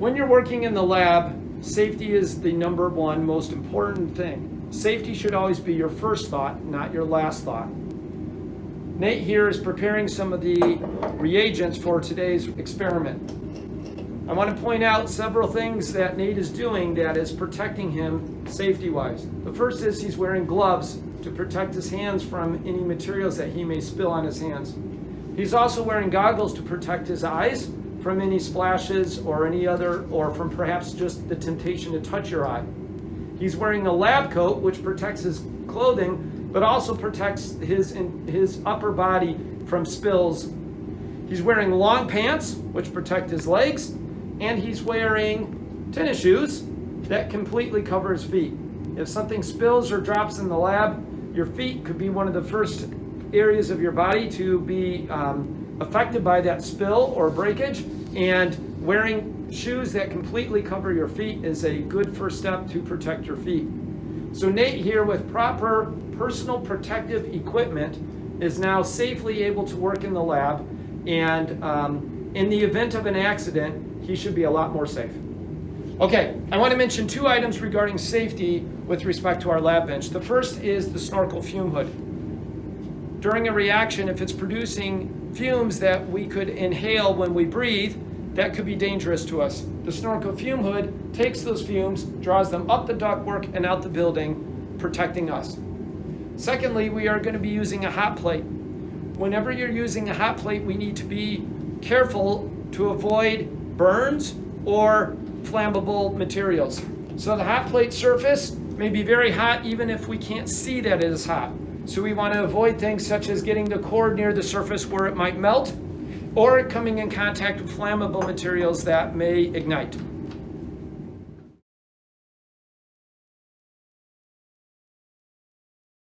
When you're working in the lab, safety is the number one most important thing. Safety should always be your first thought, not your last thought. Nate here is preparing some of the reagents for today's experiment. I want to point out several things that Nate is doing that is protecting him safety-wise. The first is he's wearing gloves to protect his hands from any materials that he may spill on his hands. He's also wearing goggles to protect his eyes from any splashes or any other, or from perhaps just the temptation to touch your eye. He's wearing a lab coat, which protects his clothing, but also protects his upper body from spills. He's wearing long pants, which protect his legs, and he's wearing tennis shoes that completely cover his feet. If something spills or drops in the lab, your feet could be one of the first areas of your body to be affected by that spill or breakage, and wearing shoes that completely cover your feet is a good first step to protect your feet. So Nate here, with proper personal protective equipment, is now safely able to work in the lab, and in the event of an accident, he should be a lot more safe. Okay, I want to mention two items regarding safety with respect to our lab bench. The first is the snorkel fume hood. During a reaction, if it's producing fumes that we could inhale when we breathe, that could be dangerous to us. The snorkel fume hood takes those fumes, draws them up the ductwork and out the building, protecting us. Secondly, we are going to be using a hot plate. Whenever you're using a hot plate, we need to be careful to avoid burns or flammable materials. So the hot plate surface may be very hot even if we can't see that it is hot. So we want to avoid things such as getting the cord near the surface where it might melt, or coming in contact with flammable materials that may ignite.